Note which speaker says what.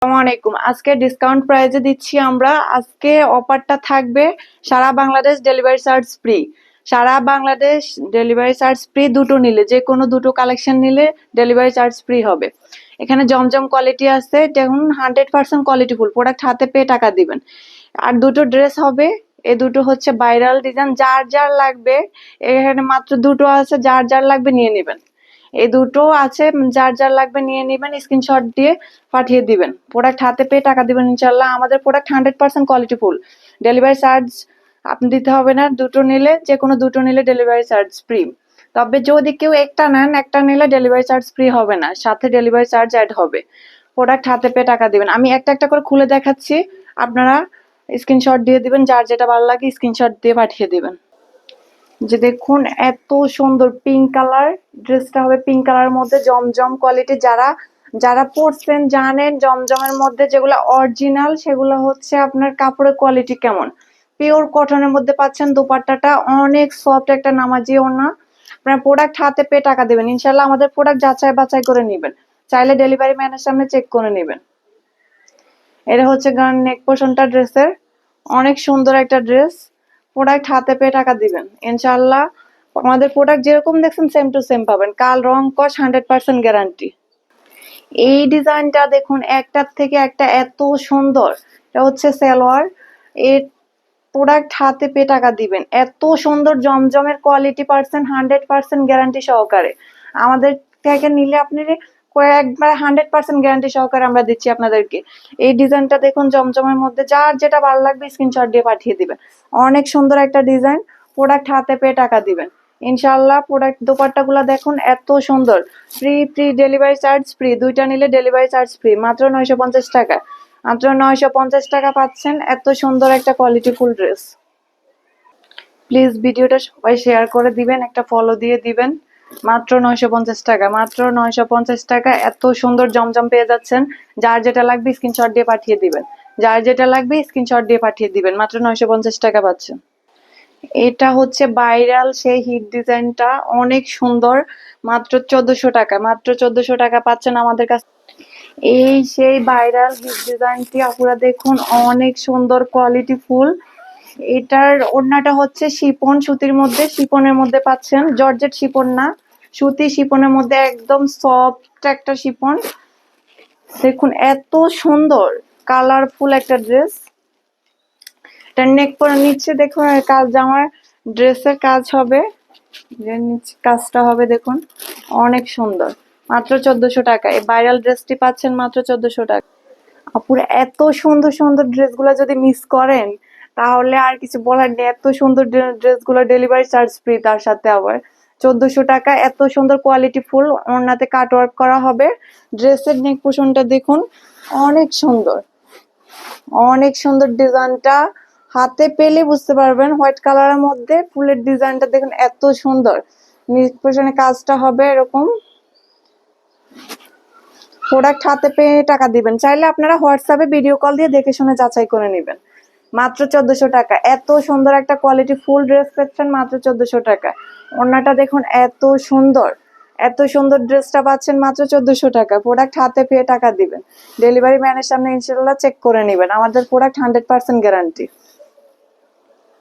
Speaker 1: আসসালামু আলাইকুম। আজকে ডিসকাউন্ট প্রাইজে দিচ্ছি আমরা। আজকে অফারটা থাকবে সারা বাংলাদেশ ডেলিভারি চার্জ ফ্রি। সারা বাংলাদেশ ডেলিভারি চার্জ ফ্রি, দুটো নিলে, যে কোনো দুটো কালেকশন নিলে ডেলিভারি চার্জ ফ্রি হবে। এখানে জমজম কোয়ালিটি আছে, দেখুন 100% কোয়ালিটি ফুল প্রোডাক্ট, হাতে পেয়ে টাকা দিবেন। আর দুটো ড্রেস হবে, এই দুটো হচ্ছে ভাইরাল ডিজাইন, যার যার লাগবে এখানে মাত্র দুটো আছে, যার যার লাগবে নিয়ে নেবেন। এই দুটো আছে, যার যার লাগবে নিয়ে নেবেন, স্ক্রিনশট দিয়ে পাঠিয়ে দিবেন। প্রোডাক্ট হাতে পেয়ে টাকা দিবেন ইনশাল্লাহ। আমাদের product 100% quality full, delivery charge আপনি দিতে হবে না। দুটো নিলে, যে কোনো দুটো নিলে ডেলিভারি চার্জ ফ্রি। তবে যদি কেউ একটা নেন, একটা নিলে ডেলিভারি চার্জ ফ্রি হবে না, সাথে ডেলিভারি চার্জ অ্যাড হবে। প্রোডাক্ট হাতে পেয়ে টাকা দিবেন। আমি একটা একটা করে খুলে দেখাচ্ছি, আপনারা স্ক্রিনশট দিয়ে দিবেন, যার যেটা ভালো লাগে স্ক্রিনশট দিয়ে পাঠিয়ে দিবেন। যে দেখুন এত সুন্দর পিঙ্ক কালার, ড্রেসটা হবে পিঙ্ক কালারের মধ্যে, জমজম কোয়ালিটি। যারা যারা পরছেন জানেন জমজমের মধ্যে যেগুলো অরিজিনাল, সেগুলো হচ্ছে আপনার কাপড়ের কোয়ালিটি কেমন। পিওর কটনের মধ্যে পাচ্ছেন। দোপাট্টাটা অনেক সফট, একটা নামাজি ওড়না। আপনার প্রোডাক্ট হাতে পেয়ে টাকা দেবেন ইনশাল্লাহ। আমাদের প্রোডাক্ট যাচাই বাছাই করে নেবেন, চাইলে ডেলিভারি ম্যানের সামনে চেক করে নেবেন। এটা হচ্ছে গান নেক পোর্শনটা ড্রেসের, অনেক সুন্দর একটা ড্রেস। প্রোডাক্ট হাতে পেয়ে টাকা দিবেন ইনশাল্লাহ। আমাদের প্রোডাক্ট যেরকম দেখছেন সেম টু সেম পাবেন, কাল রং কস 100% গ্যারান্টি। এই ডিজাইনটা দেখুন, একটার থেকে একটা এত সুন্দর। এটা হচ্ছে সালোয়ার, এর প্রোডাক্ট হাতে পেয়ে টাকা দিবেন। এত সুন্দর জমজমের কোয়ালিটি পাচ্ছেন 100% গ্যারান্টি সহকারে। আমাদের থেকে নিলে আপনি কয়েকবার 100% গ্যারান্টি সহকারে আমরা দিচ্ছি আপনাদেরকে। এই ডিজাইনটা দেখুন জমজমের মধ্যে, যার যেটা ভালো লাগবে স্ক্রিনশট দিয়ে পাঠিয়ে দিবেন। অনেক সুন্দর একটা ডিজাইন, প্রোডাক্ট হাতে পেয়ে টাকা দিবেন ইনশাল্লাহ। প্রোডাক্ট দোপাট্টা গুলা দেখুন এত সুন্দর। Free free delivery charge free, দুইটা নিলে ডেলিভারি চার্জ ফ্রি, মাত্র 950 টাকা। মাত্র 950 টাকা পাচ্ছেন এত সুন্দর একটা কোয়ালিটি ফুল ড্রেস। প্লিজ ভিডিওটা সবাই শেয়ার করে দিবেন, একটা ফলো দিয়ে দিবেন। মাত্র 950 টাকা, মাত্র 950 টাকা এত সুন্দর জমজম পেয়ে যাচ্ছেন। যার যেটা লাগবে স্ক্রিনশট দিয়ে পাঠিয়ে দিবেন, যার যেটা লাগবে স্ক্রিনশট দিয়ে পাঠিয়ে দিবেন। মাত্র 950 টাকা পাচ্ছেন। এটা হচ্ছে ভাইরাল সেই হিট ডিজাইনটা, অনেক সুন্দর। মাত্র 1400 টাকা, মাত্র 1400 টাকা পাচ্ছেন আমাদের কাছে। এই সেই ভাইরাল হিট ডিজাইনটি আপুরা দেখুন, অনেক সুন্দর কোয়ালিটি ফুল। এটার ওড়নাটা হচ্ছে শিপন, সুতির মধ্যে, শিপনের মধ্যে পাচ্ছেন, জর্জেট শিপন না, সুতি শিপনের মধ্যে, একদম সফট একটা শিপন। দেখুন এত সুন্দর কালারফুল একটা ড্রেস। এটা নেক পরে নিচ্ছে দেখুন কাজ, জামার ড্রেসের কাজ হবে, যে নিচে কাজটা হবে দেখুন, অনেক সুন্দর। মাত্র 1400 টাকা এই ভাইরাল ড্রেসটি পাচ্ছেন, মাত্র 1400 টাকা। আপুরা এত সুন্দর সুন্দর ড্রেসগুলো যদি মিস করেন তাহলে আর কিছু বলার নেই। এত সুন্দর ড্রেসগুলো ডেলিভারি চার্জ ফ্রি, তার সাথে আবার 1400 টাকা। এত সুন্দর কোয়ালিটি ফুল, ওড়নাতে কাট ওয়ার্ক করা হবে। ড্রেসের নেক পোর্শনটা দেখুন, অনেক সুন্দর, অনেক সুন্দর ডিজাইনটা। হাতে পেলে বুঝতে পারবেন, হোয়াইট কালারের মধ্যে ফুলের ডিজাইনটা দেখুন এত সুন্দর। নেক পোর্শনে কাজটা হবে এরকম। প্রোডাক্ট হাতে পেয়ে টাকা দিবেন, চাইলে আপনারা হোয়াটসঅ্যাপে ভিডিও কল দিয়ে দেখে শুনে যাচাই করে নেবেন। মাত্র 1400 টাকা এত সুন্দর একটা কোয়ালিটি ফুল ড্রেস পাচ্ছেন, মাত্র 1400 টাকা। ওড়নাটা দেখুন এত সুন্দর, এত সুন্দর ড্রেসটা পাচ্ছেন মাত্র 1400 টাকা। প্রোডাক্ট হাতে পেয়ে টাকা দিবেন, ডেলিভারি ম্যানের সামনে ইনশাল্লাহ চেক করে নেবেন। আমাদের প্রোডাক্ট 100% গ্যারান্টি।